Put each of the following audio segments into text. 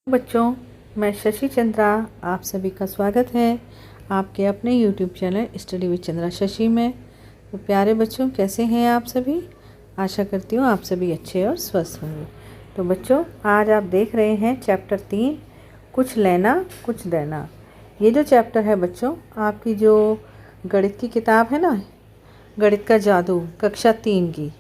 बच्चों, मैं शशि चंद्रा आप सभी का स्वागत है आपके अपने YouTube channel study with Chandra Shashi में। तो प्यारे बच्चों, कैसे हैं आप सभी? आशा करती हूँ आप सभी अच्छे और स्वस्थ होंगे। तो बच्चों, आज आप देख रहे हैं चैप्टर 3, कुछ लेना कुछ देना। ये जो चैप्टर है बच्चों, आपकी जो गणित की किताब है ना, गणित का जादू कक्षा 3 की,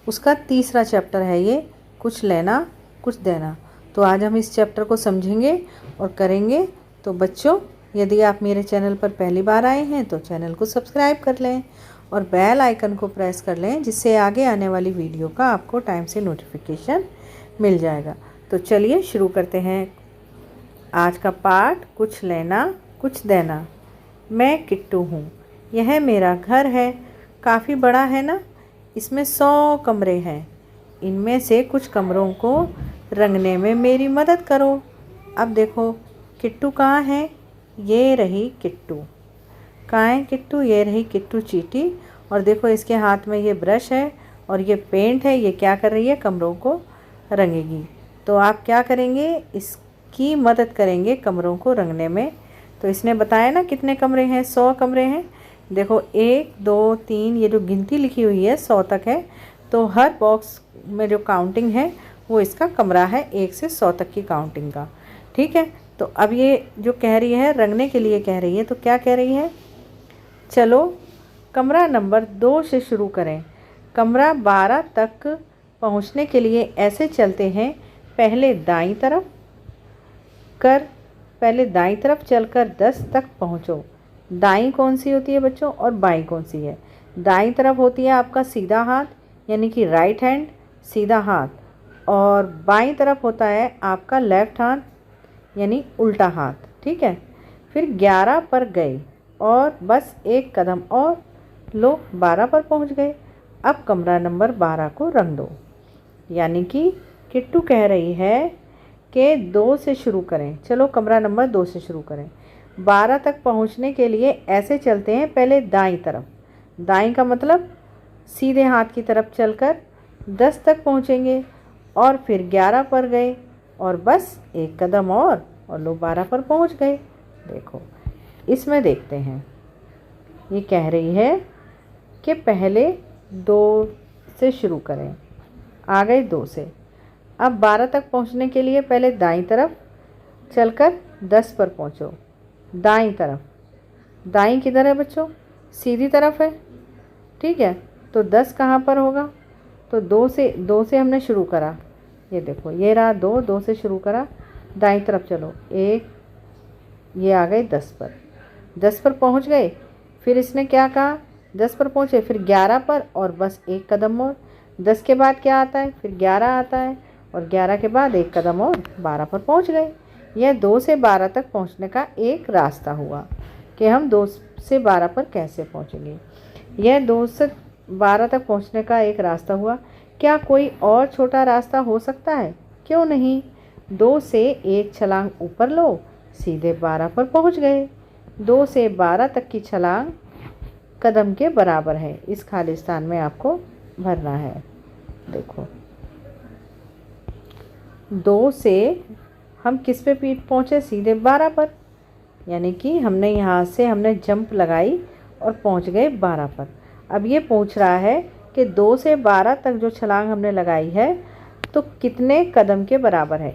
उसका तीसरा चैप्टर है ये, कुछ लेना कुछ देना। तो आज हम इस चैप्टर को समझेंगे और करेंगे। तो बच्चों, यदि आप मेरे चैनल पर पहली बार आए हैं तो चैनल को सब्सक्राइब कर लें और बेल आइकन को प्रेस कर लें, जिससे आगे आने वाली वीडियो का आपको टाइम से नोटिफिकेशन मिल जाएगा। तो चलिए शुरू करते हैं आज का पाठ, कुछ लेना कुछ देना। मैं किट्टू हूँ, यह मेरा घर है, काफ़ी बड़ा है ना, इसमें 100 कमरे हैं। इनमें से कुछ कमरों को रंगने में मेरी मदद करो। अब देखो किट्टू कहाँ है? ये रही किट्टू। कहाँ है किट्टू? ये रही किट्टू चींटी। और देखो इसके हाथ में ये ब्रश है और ये पेंट है। ये क्या कर रही है? कमरों को रंगेगी। तो आप क्या करेंगे? इसकी मदद करेंगे कमरों को रंगने में। तो इसने बताया ना कितने कमरे हैं, 100 कमरे हैं। देखो 1 2 3, ये जो गिनती लिखी हुई है 100 तक है। तो हर बॉक्स में जो काउंटिंग है वो इसका कमरा है, 1 से 100 तक की काउंटिंग का। ठीक है। तो अब ये जो कह रही है रंगने के लिए कह रही है, तो क्या कह रही है? चलो कमरा नंबर 2 से शुरू करें। कमरा 12 तक पहुंचने के लिए ऐसे चलते हैं, पहले दाईं तरफ चलकर 10 तक पहुंचो। दाईं कौन सी होती है बच्चों और बाईं कौन सी है? दाईं तरफ होती है आपका सीधा हाथ, यानी कि राइट हैंड, सीधा हाथ। और बाईं तरफ होता है आपका लेफ्ट हाथ, यानी उल्टा हाथ। ठीक है। फिर 11 पर गए और बस एक कदम और, लो 12 पर पहुंच गए। अब कमरा नंबर 12 को रंग दो। यानी कि किट्टू कह रही है कि 2 से शुरू करें। चलो कमरा नंबर 2 से शुरू करें। 12 तक पहुंचने के लिए ऐसे चलते हैं, पहले दाईं तरफ। दाईं का मतलब सीधे हाथ की तरफ चलकर 10 तक पहुंचेंगे और फिर 11 पर गए और बस एक कदम और लो 12 पर पहुंच गए। देखो इसमें देखते हैं, ये कह रही है कि पहले 2 से शुरू करें। आ गए 2 से। अब 12 तक पहुंचने के लिए पहले दाईं तरफ चलकर 10 पर पहुंचो। दाईं तरफ, दाईं किधर है बच्चों? सीधी तरफ है। ठीक है। तो 10 कहाँ पर होगा? तो 2 से हमने शुरू करा। ये देखो ये रहा 2 से शुरू करा। दाईं तरफ चलो 1, ये आ गए 10 पर। 10 पर पहुंच गए। फिर इसने क्या कहा? 10 पर पहुंचे, फिर 11 पर और बस एक कदम और। 10 के बाद क्या आता है? फिर 11 आता है और 11 के बाद एक कदम और, 12 पर पहुंच गए। यह 2 से 12 तक पहुंचने का एक रास्ता हुआ कि हम 2 से 12 पर कैसे पहुंचेंगे। यह 2 से 12 तक पहुंचने का एक रास्ता हुआ। क्या कोई और छोटा रास्ता हो सकता है? क्यों नहीं। 2 से एक छलांग ऊपर लो, सीधे 12 पर पहुंच गए। 2 से 12 तक की छलांग कदम के बराबर है। इस खाली स्थान में आपको भरना है। देखो 2 से हम किस पे पहुंचे? सीधे 12 पर। यानी कि हमने यहाँ से जंप लगाई और पहुंच गए 12 पर। अब ये पूछ रहा है कि 2 से 12 तक जो छलांग हमने लगाई है तो कितने कदम के बराबर है?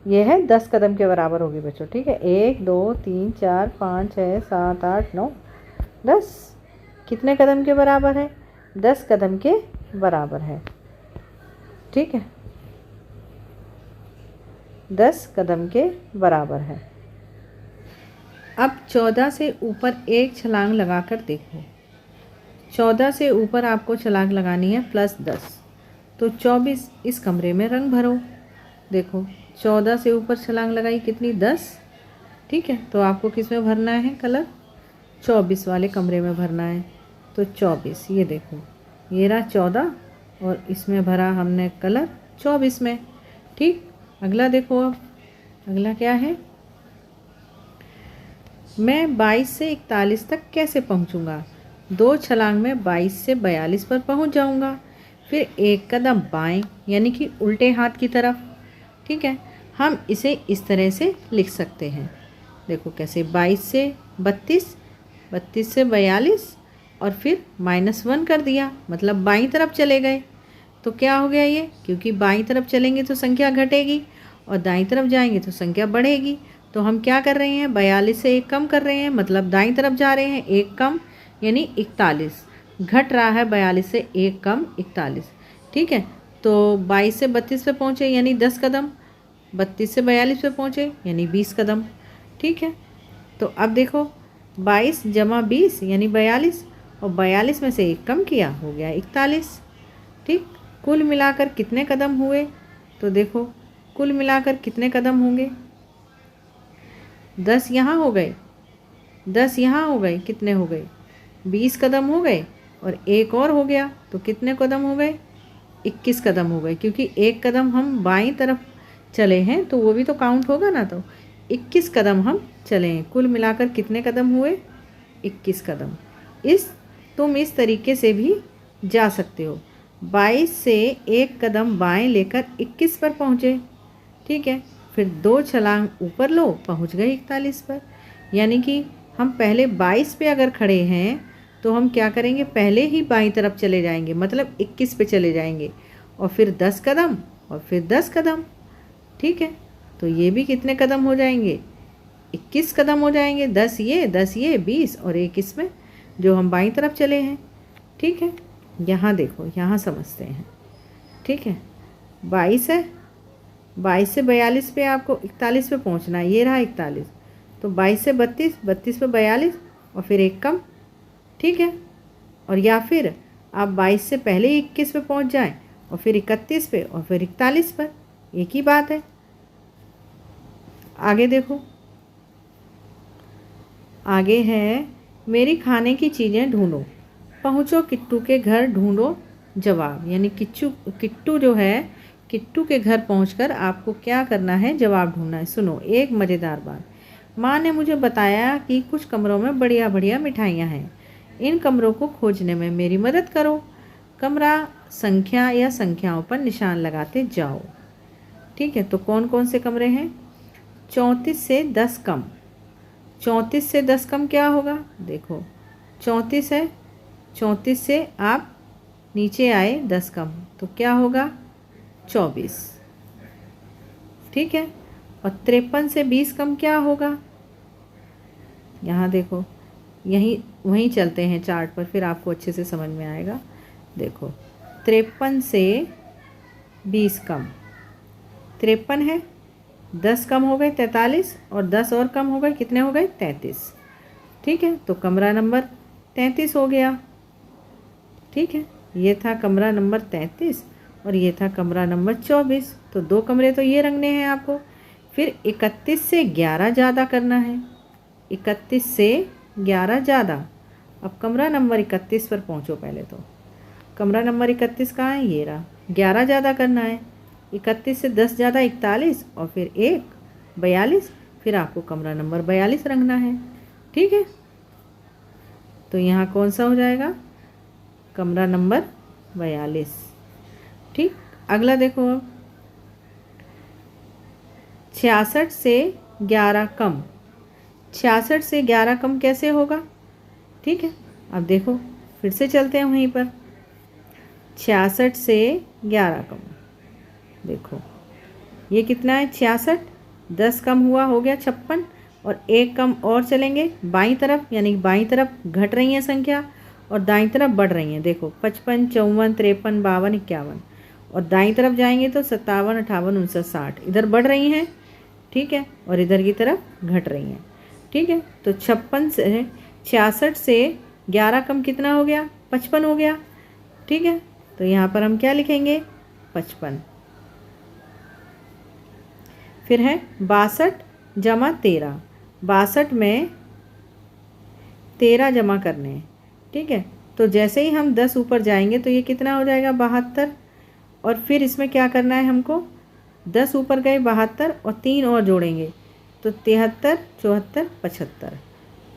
ये है 10 कदम के बराबर होगी बच्चों। ठीक है। 1 2 3 4 5 6 7 8 9 10। कितने कदम के बराबर है? 10 कदम के बराबर है। ठीक है, 10 कदम के बराबर है। अब 14 से ऊपर एक छलांग लगाकर देखो। 14 से ऊपर आपको छलांग लगानी है +10, तो 24। इस कमरे में रंग भरो। देखो 14 से ऊपर छलांग लगाई, कितनी? 10। ठीक है। तो आपको किस में भरना है कलर? 24 वाले कमरे में भरना है। तो 24, ये देखो ये रहा 14 और इसमें भरा हमने कलर 24 में। ठीक। अगला देखो, अब अगला क्या है? मैं 22 से 41 तक कैसे पहुंचूंगा? 2 छलांग में 22 से 42 पर पहुंच जाऊंगा। फिर एक कदम बाएं, यानी कि उल्टे हाथ की तरफ। ठीक है। हम इसे इस तरह से लिख सकते हैं। देखो कैसे, 22 से 32, 32 से 42 और फिर -1 कर दिया, मतलब बाईं तरफ चले गए। तो क्या हो गया ये, क्योंकि बाईं तरफ चलेंगे तो संख्या घटेगी और दाईं तरफ जाएंगे तो संख्या बढ़ेगी। तो हम क्या कर रहे हैं, 42 से 1 कम कर रहे हैं, मतलब दाईं तरफ जा रहे हैं, 1 कम यानी 41, घट रहा है 42 से 1 कम 41। ठीक है, तो 22 से 32 पे पहुँचे यानी 10 कदम, 32 से 42 पे पहुँचे यानी 20 कदम। ठीक है, तो अब देखो 22 जमा 20 यानी 42, और 42 में से 1 कम किया, हो गया 41। ठीक, कुल मिलाकर कितने कदम हुए, तो देखो कुल मिलाकर कितने कदम होंगे, 10 यहाँ हो गए, 10 यहाँ हो गए, कितने हो गए, 20 कदम हो गए, और एक और हो गया तो कितने कदम हो गए, 21 कदम हो गए, क्योंकि 1 कदम हम बाईं तरफ चले हैं तो वो भी तो काउंट होगा ना। तो 21 कदम हम चले हैं, कुल मिलाकर कितने कदम हुए, 21 कदम। तुम इस तरीके से भी जा सकते हो, 22 से 1 कदम बाएं लेकर 21 पर पहुँचे। ठीक है, फिर 2 छलांग ऊपर लो, पहुँच गए 41 पर। यानी कि हम पहले 22 पे अगर खड़े हैं तो हम क्या करेंगे, पहले ही बाईं तरफ चले जाएंगे, मतलब 21 पे चले जाएंगे, और फिर 10 कदम और फिर 10 कदम। ठीक है, तो ये भी कितने कदम हो जाएंगे, 21 कदम हो जाएंगे, 10 ये 20 और 1 इसमें जो हम बाईं तरफ चले हैं। ठीक है, यहाँ देखो, यहाँ समझते हैं। ठीक है, 22 है, 22 से 42 पे आपको 41 पे पहुँचना है, ये रहा 41। तो 22 से 32, 32 पे 42 और फिर 1 कम। ठीक है, और या फिर आप 22 से पहले 21 पे पहुँच जाएं और फिर 31 पे और फिर 41 पर, एक ही बात है। आगे देखो, आगे है, मेरी खाने की चीज़ें ढूंढो, पहुँचो किट्टू के घर, ढूंढो जवाब। यानी किट्टू जो है, किट्टू के घर पहुंचकर आपको क्या करना है, जवाब ढूंढना है। सुनो एक मज़ेदार बात, माँ ने मुझे बताया कि कुछ कमरों में बढ़िया बढ़िया मिठाइयाँ हैं, इन कमरों को खोजने में मेरी मदद करो। कमरा संख्या या संख्याओं पर निशान लगाते जाओ। ठीक है, तो कौन कौन से कमरे हैं, 34 से 10 कम, 34 से 10 कम क्या होगा, देखो 34 है, 34 से आप नीचे आए 10 कम तो क्या होगा, 24। ठीक है, और 53 से 20 कम क्या होगा, यहाँ देखो, वहीं चलते हैं चार्ट पर, फिर आपको अच्छे से समझ में आएगा। देखो 53 से 20 कम, 53 है, 10 कम हो गए 43, और 10 और कम हो गए, कितने हो गए, 33। ठीक है, तो कमरा नंबर 33 हो गया। ठीक है, ये था कमरा नंबर 33 और ये था कमरा नंबर 24। तो 2 कमरे तो ये रंगने हैं आपको। फिर 31 से 11 ज़्यादा करना है, 31 से 11 ज़्यादा। अब कमरा नंबर 31 पर पहुँचो, पहले तो कमरा नंबर 31 कहाँ है, ये रहा, 11 ज़्यादा करना है, 31 से 10 ज़्यादा 41 और फिर 1 42, फिर आपको कमरा नंबर 42 रंगना है। ठीक है, तो यहाँ कौन सा हो जाएगा, कमरा नंबर 42। ठीक, अगला देखो, 66 से 11 कम, 66 से 11 कम कैसे होगा। ठीक है, अब देखो फिर से चलते हैं वहीं पर, 66 से 11 कम, देखो ये कितना है, 66, 10 कम हुआ, हो गया 56, और 1 कम और चलेंगे बाईं तरफ, यानी बाईं तरफ घट रही है संख्या और दाईं तरफ बढ़ रही हैं। देखो 55, 54, 53, 52, 51, और दाईं तरफ जाएंगे तो 57, 58, 59, 60, इधर बढ़ रही हैं। ठीक है, और इधर की तरफ घट रही हैं। ठीक है, तो 66 से 11 कम कितना हो गया, 55 हो गया। ठीक है, तो यहाँ पर हम क्या लिखेंगे, 55। फिर है 62 जमा 13, 62 में 13 जमा करने हैं। ठीक है, तो जैसे ही हम 10 ऊपर जाएंगे तो ये कितना हो जाएगा, 72, और फिर इसमें क्या करना है हमको, 10 ऊपर गए 72 और 3 और जोड़ेंगे तो 73, 74, 75,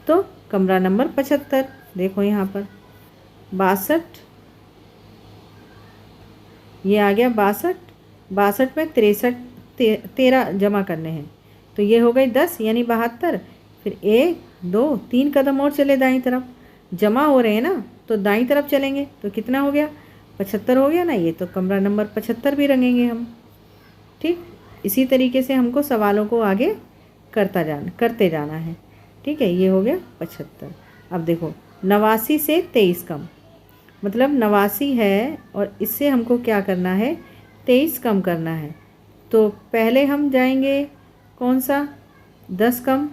तो कमरा नंबर 75। देखो यहाँ पर 62, ये आ गया 62, 62 में 63, 13 जमा करने हैं। तो ये हो गई 10 यानी 72। फिर 1 2 3 कदम और चले दाईं तरफ, जमा हो रहे हैं ना, तो दाईं तरफ चलेंगे तो कितना हो गया, 75 हो गया ना। ये तो कमरा नंबर 75 भी रंगेंगे हम। ठीक, इसी तरीके से हमको सवालों को आगे करते जाना है। ठीक है, ये हो गया 75। अब देखो 89 से 23 कम, मतलब 89 है और इससे हमको क्या करना है, 23 कम करना है। तो पहले हम जाएंगे कौन सा, 10 कम,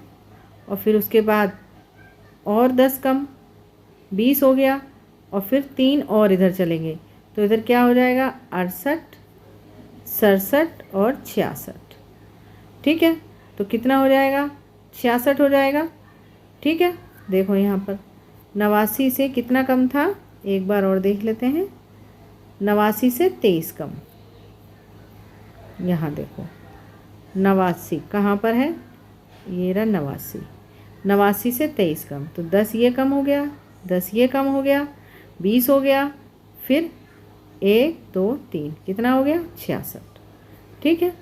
और फिर उसके बाद और 10 कम, 20 हो गया, और फिर 3 और इधर चलेंगे तो इधर क्या हो जाएगा, 68 67 और 66। ठीक है, तो कितना हो जाएगा, 66 हो जाएगा। ठीक है, देखो यहाँ पर 89 से कितना कम था, एक बार और देख लेते हैं। 89 से 23 कम, यहाँ देखो 89 कहाँ पर है, ये रहा 89। 89 से 23 कम, तो 10 ये कम हो गया, 10 ये कम हो गया, 20 हो गया, फिर 1 2 3 कितना हो गया, 66। ठीक है,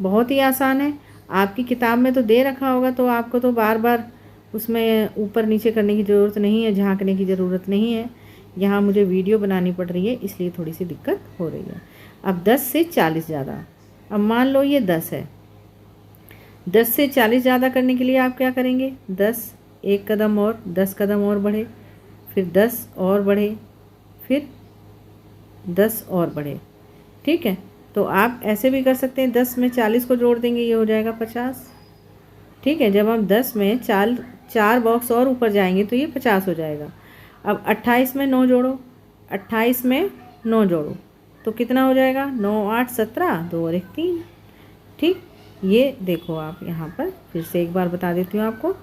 बहुत ही आसान है। आपकी किताब में तो दे रखा होगा, तो आपको तो बार बार उसमें ऊपर नीचे करने की ज़रूरत नहीं है, झांकने की ज़रूरत नहीं है। यहाँ मुझे वीडियो बनानी पड़ रही है, इसलिए थोड़ी सी दिक्कत हो रही है। अब 10 से 40 ज़्यादा, अब मान लो ये 10 है, 10 से 40 ज़्यादा करने के लिए आप क्या करेंगे, 10 एक कदम और, 10 कदम और बढ़े, फिर 10 और बढ़े, फिर 10 और बढ़े। ठीक है, तो आप ऐसे भी कर सकते हैं, 10 में 40 को जोड़ देंगे, ये हो जाएगा 50। ठीक है, जब हम 10 में 4 बॉक्स और ऊपर जाएंगे तो ये 50 हो जाएगा। अब 28 में 9 जोड़ो, 28 में 9 जोड़ो तो कितना हो जाएगा, 9 8 17, 2 और 1 3। ठीक, ये देखो आप यहाँ पर फिर से एक बार बता देती हूँ आपको।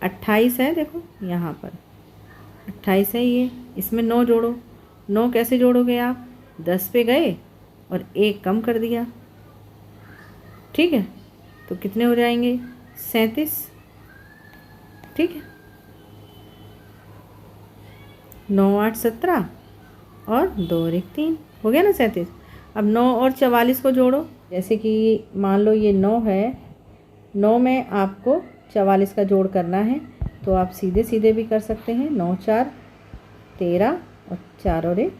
28 है, देखो यहाँ पर 28 है ये, इसमें 9 जोड़ो। 9 कैसे जोड़ोगे आप, 10 पे गए और 1 कम कर दिया। ठीक है, तो कितने हो जाएंगे, 37। ठीक है, 9 8 17 और 2 और 1 3 हो गया ना 37। अब 9 और 44 को जोड़ो, जैसे कि मान लो ये 9 है, 9 में आपको 44 का जोड़ करना है, तो आप सीधे सीधे भी कर सकते हैं। 9 4 13 और 4 और 1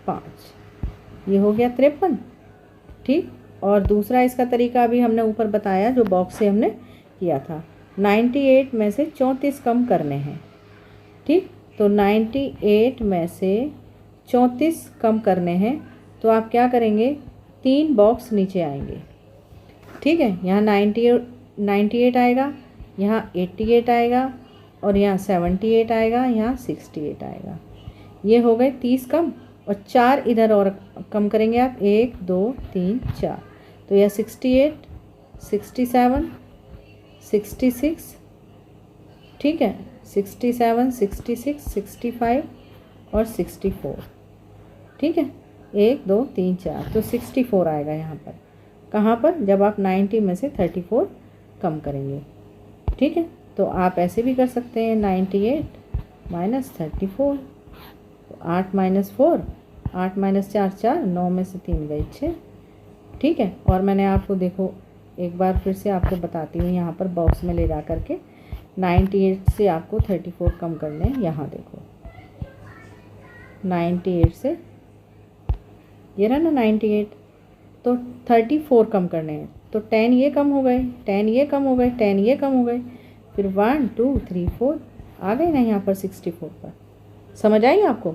5, ये हो गया 53। ठीक, और दूसरा इसका तरीका अभी हमने ऊपर बताया जो बॉक्स से हमने किया था। 98 में से 34 कम करने हैं। ठीक, तो 98 में से 34 कम करने हैं, तो आप क्या करेंगे, 3 बॉक्स नीचे आएंगे। ठीक है, यहाँ 98 आएगा, यहाँ 88 आएगा, और यहाँ 78 आएगा, यहाँ 68 आएगा। ये हो गए 30 कम, और 4 इधर और कम करेंगे आप, 1 2 3 4, तो यह 68 67 66। ठीक है, 67 66 65 और 64। ठीक है, 1 2 3 4, तो 64 आएगा यहाँ पर। कहाँ पर, जब आप 90 में से 34 कम करेंगे। ठीक है, तो आप ऐसे भी कर सकते हैं, 98 माइनस 34, 8 माइनस 4, 8 माइनस 4 4, 9 में से 3 गए 6। ठीक है, और मैंने आपको देखो एक बार फिर से आपको बताती हूँ, यहाँ पर बॉक्स में ले जा करके 98 से आपको 34 कम करने हैं। यहाँ देखो 98 से, ये रहा ना 98, तो 34 कम करने हैं, तो 10 ये कम हो गए, 10 ये कम हो गए, 10 ये कम हो गए, फिर 1 2 3 4 आ गए ना यहाँ पर 64 पर। समझ आई आपको।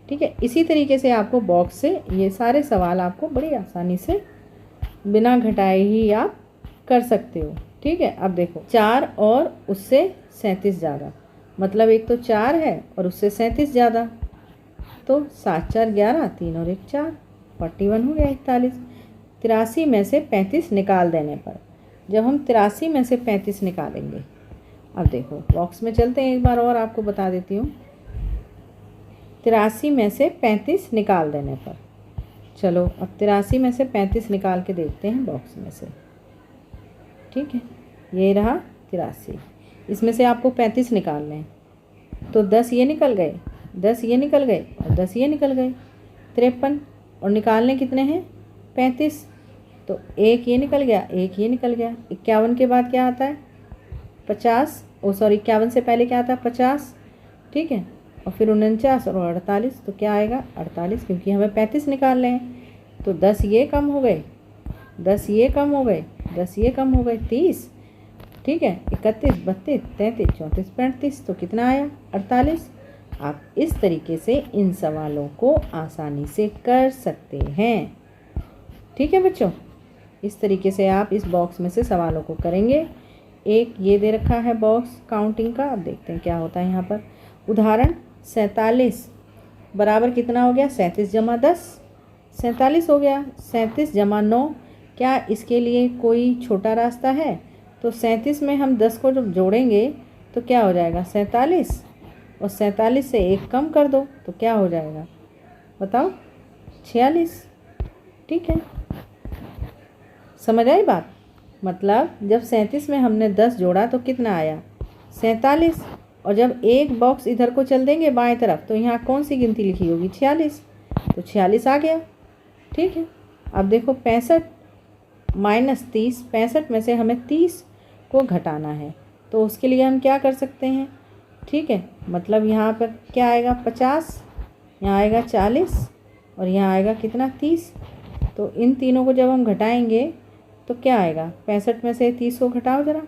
ठीक है, इसी तरीके से आपको बॉक्स से ये सारे सवाल आपको बड़ी आसानी से बिना घटाए ही आप कर सकते हो। ठीक है, अब देखो 4 और उससे 37 ज़्यादा, मतलब एक तो 4 है और उससे 37 ज़्यादा, तो 7 4 11, 3 और 1 4, 41 हो गया 41। 83 में से 35 निकाल देने पर, जब हम 83 में से 35 निकालेंगे, अब देखो बॉक्स में चलते हैं, एक बार और आपको बता देती हूँ। 83 में से 35 निकाल देने पर, चलो अब 83 में से 35 निकाल के देखते हैं बॉक्स में से। ठीक है, ये रहा 83, इसमें से आपको 35 निकालने हैं, तो 10 ये निकल गए, 10 ये निकल गए और 10 ये निकल गए, 53, और निकालने कितने हैं 35, तो एक ये निकल गया, एक ये निकल गया। 51 के बाद क्या आता है? 50। 51 से पहले क्या आता है? 50। ठीक है, और फिर 49 और 48, तो क्या आएगा? 48, क्योंकि हमें 35 निकालने हैं। तो 10 ये कम हो गए, 10 ये कम हो गए, 10 ये कम हो गए, 30। ठीक है, 31, 32, 33, 34, 35, तो कितना आया? 48। आप इस तरीके से इन सवालों को आसानी से कर सकते हैं। ठीक है बच्चों, इस तरीके से आप इस बॉक्स में से सवालों को करेंगे। एक ये दे रखा है बॉक्स काउंटिंग का, अब देखते हैं क्या होता है यहाँ पर। उदाहरण 47 बराबर कितना हो गया? 37 जमा 10, 47 हो गया। 37 जमा 9, क्या इसके लिए कोई छोटा रास्ता है? तो 37 में हम 10 को जब जोड़ेंगे तो क्या हो जाएगा? 47, और 47 से 1 कम कर दो तो क्या हो जाएगा? बताओ, 46। ठीक है, समझ आई बात? मतलब जब 37 में हमने 10 जोड़ा तो कितना आया? 47। और जब एक बॉक्स इधर को चल देंगे बाएं तरफ तो यहाँ कौन सी गिनती लिखी होगी? 46, तो 46 आ गया। ठीक है, अब देखो 65 माइनस 30, 65 में से हमें 30 को घटाना है, तो उसके लिए हम क्या कर सकते हैं? ठीक है, मतलब यहाँ पर क्या आएगा? 50, यहाँ आएगा 40, और यहाँ आएगा कितना? 30। तो इन तीनों को जब हम घटाएंगे तो क्या आएगा? 65 में से 30 को घटाओ ज़रा,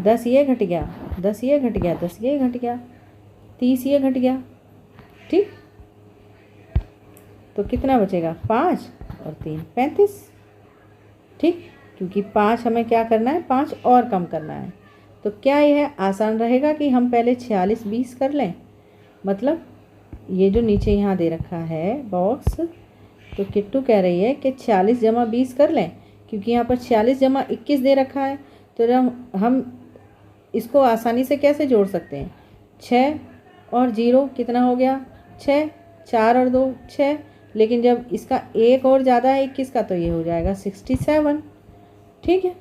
10 ये घट गया, 10 ये घट गया, 10 ये घट गया, 30 ये घट गया। ठीक, तो कितना बचेगा? 5 और 3 35। ठीक, क्योंकि 5 हमें क्या करना है? 5 और कम करना है। तो क्या यह आसान रहेगा कि हम पहले 46 20 कर लें? मतलब ये जो नीचे यहाँ दे रखा है बॉक्स, तो किट्टू कह रही है कि 46 जमा 20 कर लें, क्योंकि यहाँ पर 46 जमा 21 दे रखा है। तो जब हम इसको आसानी से कैसे जोड़ सकते हैं? 6 और 0 कितना हो गया? 6, 4 और 2 6, लेकिन जब इसका एक और ज़्यादा है 21 का तो ये हो जाएगा 67। ठीक है,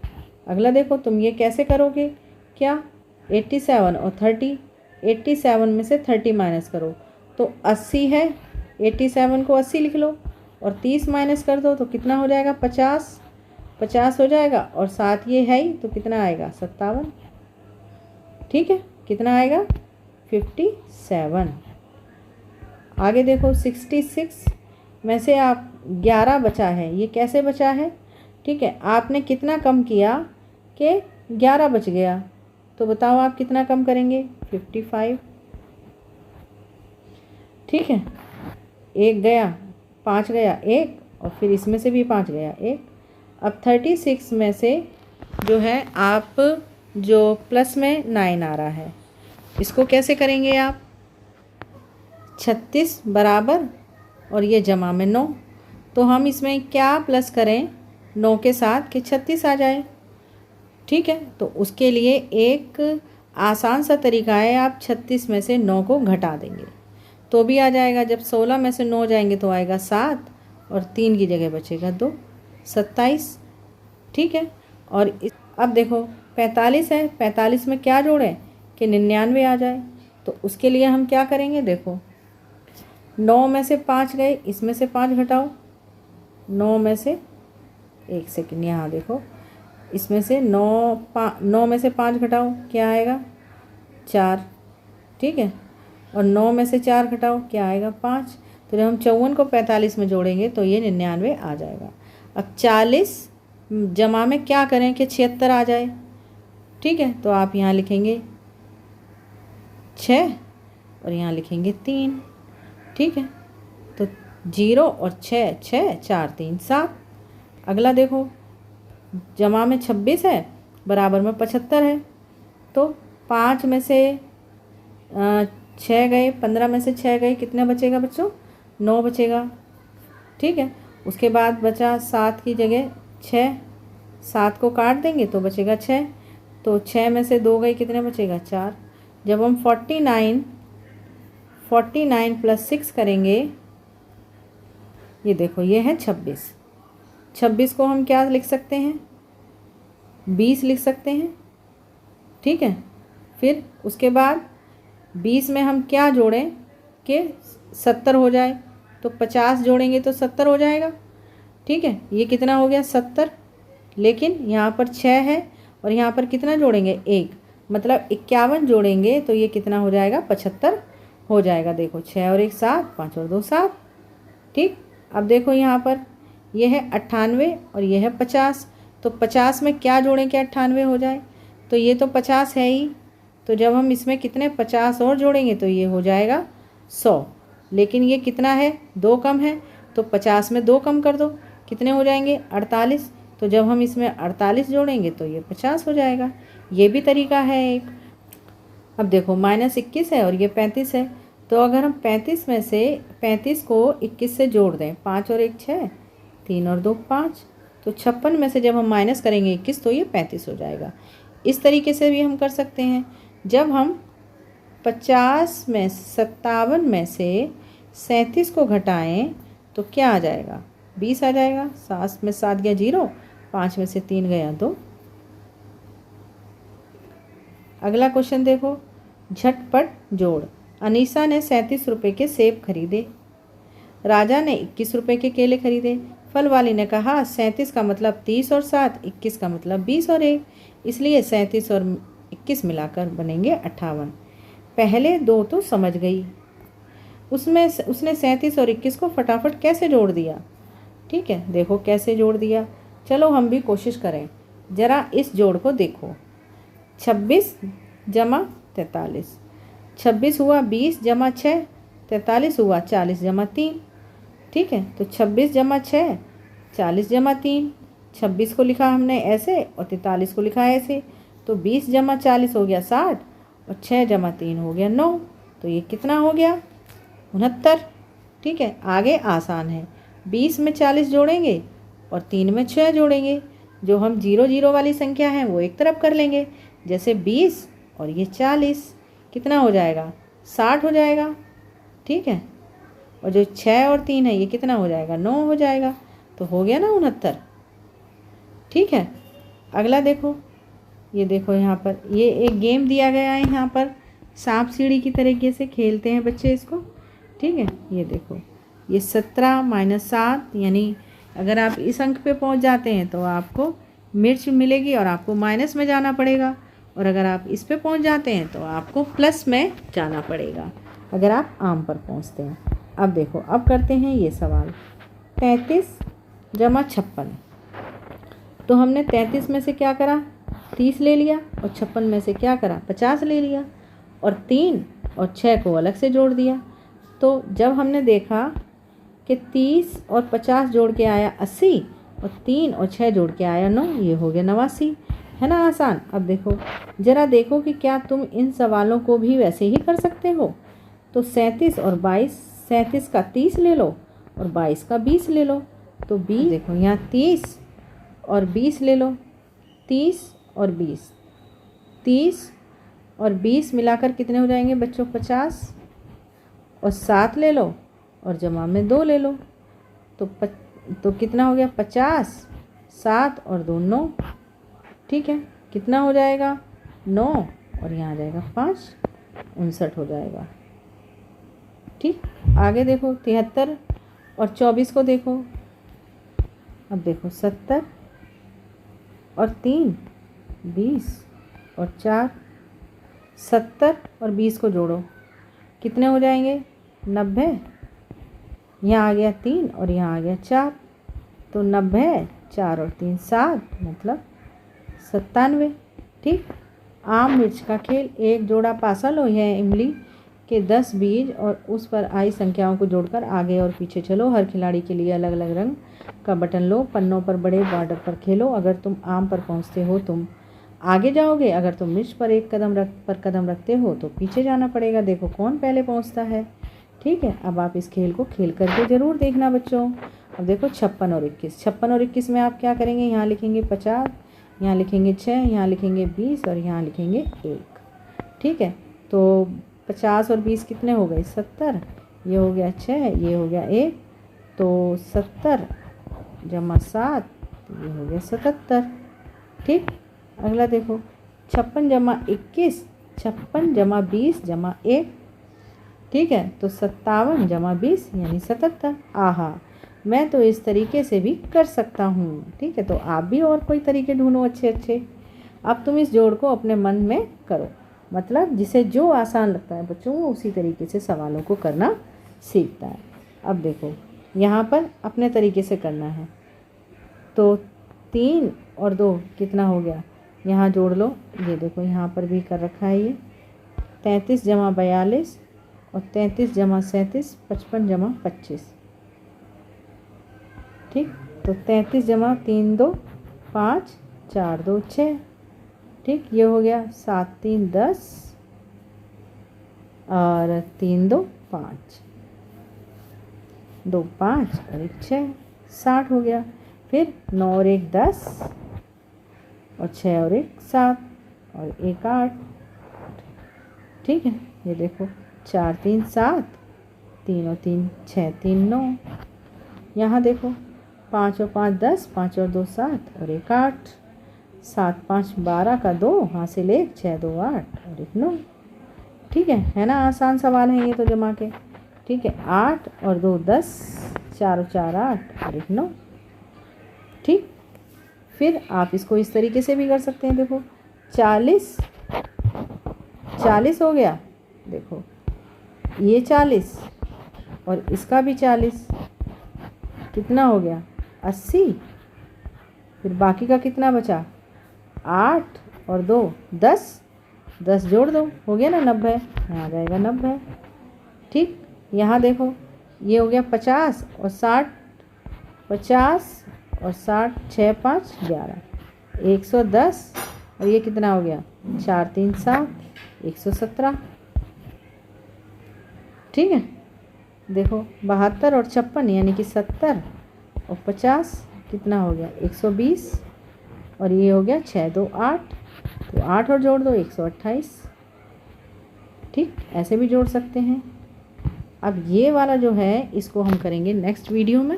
अगला देखो, तुम ये कैसे करोगे? क्या? 87 और 30, 87 में से 30 माइनस करो तो 80 है, 87 को 80 लिख लो, और 30 माइनस कर दो तो कितना हो जाएगा? 50, 50 हो जाएगा, और साथ ये है ही तो कितना आएगा? 57। ठीक है, कितना आएगा? 57। आगे देखो 66 में से आप 11 बचा है, ये कैसे बचा है? ठीक है, आपने कितना कम किया कि 11 बच गया, तो बताओ आप कितना कम करेंगे? 55। ठीक है, 1 गया, 5 गया 1, और फिर इसमें से भी 5 गया 1। अब 36 में से जो है आप जो प्लस में 9 आ रहा है, इसको कैसे करेंगे आप? 36 बराबर और ये जमा में 9, तो हम इसमें क्या प्लस करें 9 के साथ कि 36 आ जाए। ठीक है, तो उसके लिए एक आसान सा तरीका है, आप 36 में से 9 को घटा देंगे तो भी आ जाएगा। जब 16 में से 9 जाएंगे तो आएगा 7, और 3 की जगह बचेगा 2, 27। ठीक है, और अब देखो 45 है, 45 में क्या जोड़ें कि 99 आ जाए, तो उसके लिए हम क्या करेंगे? देखो 9 में से 5 गए, इसमें से 5 घटाओ, 9 में से 1 सेकंड, यहाँ देखो, इसमें से 9 में से 5 घटाओ, क्या आएगा? 4। ठीक है, और 9 में से 4 घटाओ, क्या आएगा? 5। तो जब हम 54 को 45 में जोड़ेंगे तो ये 99 आ जाएगा। अब 40 जमा में क्या करें कि 76 आ जाए। ठीक है, तो आप यहाँ लिखेंगे 6 और यहाँ लिखेंगे 3। ठीक है, तो 0 और 6, 6 4 3 7। अगला देखो, जमा में 26 है, बराबर में 75 है, तो 5 में से 6 गए, 15 में से 6 गए, कितना बचेगा बच्चों? 9 बचेगा। ठीक है, उसके बाद बचा 7 की जगह 6, 7 को काट देंगे तो बचेगा 6, तो 6 में से 2 गए, कितने बचेगा? 4। जब हम 49 प्लस 6 करेंगे, ये देखो ये है 26, 26 को हम क्या लिख सकते हैं? 20 लिख सकते हैं। ठीक है, फिर उसके बाद 20 में हम क्या जोड़ें कि 70 हो जाए, तो 50 जोड़ेंगे तो 70 हो जाएगा। ठीक है, ये कितना हो गया 70, लेकिन यहाँ पर 6 है और यहाँ पर कितना जोड़ेंगे 1, मतलब 51 जोड़ेंगे तो ये कितना हो जाएगा 75 हो जाएगा। देखो 6 और 1 7, 5 और 2 7। ठीक, अब देखो यहाँ पर ये है 98 और ये है 50, तो 50 में क्या जोड़ें कि 98 हो जाए, तो ये तो 50 है ही, तो जब हम इसमें कितने 50 और जोड़ेंगे तो ये हो जाएगा 100, लेकिन ये कितना है 2 कम है, तो 50 में 2 कम कर दो, कितने हो जाएंगे 48, तो जब हम इसमें 48 जोड़ेंगे तो ये 50 हो जाएगा। ये भी तरीका है एक। अब देखो -21 है और ये 35 है, तो अगर हम 35 में से 35 को 21 से जोड़ दें, 5 और 1 6, 3 और 2 5, तो 56 में से जब हम माइनस करेंगे 21 तो ये 35 हो जाएगा। इस तरीके से भी हम कर सकते हैं। जब हम 50 में 57 में से 37 को घटाएं तो क्या आ जाएगा 20 आ जाएगा। 7 में 7 गया 0, 5 में से 3 गया 2। अगला क्वेश्चन देखो, झटपट जोड़। अनीसा ने 37 रुपये के सेब खरीदे, राजा ने 21 रुपये के केले खरीदे। फल वाली ने कहा 37 का मतलब 30 और 7, 21 का मतलब 20 और 1, इसलिए 37 और 21 मिलाकर बनेंगे 58। पहले दो तो समझ गई, उसने 37 और 21 को फटाफट कैसे जोड़ दिया। ठीक है, देखो कैसे जोड़ दिया, चलो हम भी कोशिश करें। ज़रा इस जोड़ को देखो, 26 जमा 43, 26 हुआ 20 जमा 6, 43 हुआ 40 जमा 3। ठीक है, तो 26 जमा 6 40 जमा 3, 26 को लिखा हमने ऐसे और 43 को लिखा ऐसे, तो 20 जमा 40 हो गया 60 और 6 जमा 3 हो गया 9, तो ये कितना हो गया 69। ठीक है, आगे आसान है, 20 में 40 जोड़ेंगे और 3 में 6 जोड़ेंगे। जो हम 0 0 वाली संख्या है वो एक तरफ कर लेंगे, जैसे 20 और ये 40, कितना हो जाएगा 60 हो जाएगा। ठीक है, और जो 6 और 3 है ये कितना हो जाएगा 9 हो जाएगा, तो हो गया ना 69। ठीक है, अगला देखो, ये देखो यहाँ पर ये एक गेम दिया गया है, यहाँ पर सांप सीढ़ी की तरीके से खेलते हैं बच्चे इसको। ठीक है, ये देखो ये 17 - 7, यानी अगर आप इस अंक पे पहुँच जाते हैं तो आपको मिर्च मिलेगी और आपको माइनस में जाना पड़ेगा, और अगर आप इस पे पहुँच जाते हैं तो आपको प्लस में जाना पड़ेगा अगर आप आम पर पहुँचते हैं। अब देखो, अब करते हैं ये सवाल, 33 जमा 56, तो हमने 33 में से क्या करा 30 ले लिया और 56 में से क्या करा 50 ले लिया और 3 और 6 को अलग से जोड़ दिया। तो जब हमने देखा कि 30 और 50 जोड़ के आया 80 और 3 और 6 जोड़ के आया 9, ये हो गया 89, है ना आसान। अब देखो ज़रा देखो कि क्या तुम इन सवालों को भी वैसे ही कर सकते हो। तो 37 और 22, 37 का 30 ले लो और 22 का 20 ले लो, तो 20 देखो यहाँ 30 और 20 ले लो, 30 और 20, 30 और 20 मिलाकर कितने हो जाएंगे बच्चों 50, और 7 ले लो और जमा में 2 ले लो, तो कितना हो गया 50, 7 और 2 9। ठीक है, कितना हो जाएगा 9 और यहाँ आ जाएगा 5, 59 हो जाएगा। ठीक, आगे देखो 73 और 24 को देखो। अब देखो 70 और 3 20 और 4, 70 और 20 को जोड़ो, कितने हो जाएंगे 90, यहाँ आ गया 3 और यहाँ आ गया 4, तो 90, 4 और 3 7, मतलब 97। ठीक, आम मिर्च का खेल, एक जोड़ा पासा लो, यह इमली के 10 बीज और उस पर आई संख्याओं को जोड़कर आगे और पीछे चलो। हर खिलाड़ी के लिए अलग अलग रंग का बटन लो, पन्नों पर बड़े बॉर्डर पर खेलो। अगर तुम आम पर पहुंचते हो तुम आगे जाओगे, अगर तुम मिर्च पर एक कदम रखते हो तो पीछे जाना पड़ेगा। देखो कौन पहले पहुंचता है। ठीक है, अब आप इस खेल को खेल करके ज़रूर देखना बच्चों। अब देखो 56 और 21, 56 और 21 में आप क्या करेंगे, यहाँ लिखेंगे 50, यहाँ लिखेंगे 6, यहाँ लिखेंगे 20 और यहाँ लिखेंगे 1। ठीक है, तो 50 और 20 कितने हो गए 70, ये हो गया 6, ये हो गया 1, तो 70 जमा 7, ये हो गया 77। ठीक, अगला देखो 56 जमा 21, 56 जमा 20 जमा 1। ठीक है, तो 57 जमा 20 यानी 77। आहा, मैं तो इस तरीके से भी कर सकता हूँ। ठीक है, तो आप भी और कोई तरीके ढूंढो अच्छे अच्छे। अब तुम इस जोड़ को अपने मन में करो, मतलब जिसे जो आसान लगता है बच्चों वो उसी तरीके से सवालों को करना सीखता है। अब देखो यहाँ पर अपने तरीके से करना है, तो 3 और 2 कितना हो गया, यहाँ जोड़ लो। ये देखो यहाँ पर भी कर रखा है ये 33 जमा 42 और 33 जमा 37 55 जमा 25। ठीक, तो 33 जमा 3 2 5 4 2 6। ठीक, ये हो गया 7 3 10 और 3 2 5, 2 5 और 1 6, 60 हो गया। फिर 9 और 1 10 और 6 और 1 7 और 1 8। ठीक है, ये देखो 4 3 7, 3 और 3 6 3 9। यहाँ देखो 5 और 5 10, 5 और 2 7 और 1 8, 7 5 12 का 2 हासिल 1, 6 2 8 और 1 9। ठीक है ना, आसान सवाल है ये तो जमा के। ठीक है, 8 और 2 10, 4 और 4 8 और 1 9। ठीक, फिर आप इसको इस तरीके से भी कर सकते हैं। देखो 40 हो गया, देखो ये 40 और इसका भी 40, कितना हो गया 80। फिर बाकी का कितना बचा, 8 और 2 10, 10 जोड़ दो, हो गया ना 90, यहाँ आ जाएगा 90। ठीक, यहाँ देखो ये हो गया 50 और 60, 50 और 60 6 5 11, 110 और ये कितना हो गया 4 3 7, 117। ठीक है, देखो 72 और 56 यानी कि 70 और 50 कितना हो गया 120 और ये हो गया 6 2 8, तो 8 और जोड़ दो 128। ठीक, ऐसे भी जोड़ सकते हैं। अब ये वाला जो है इसको हम करेंगे नेक्स्ट वीडियो में।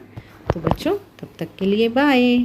तो बच्चों तब तक के लिए बाय।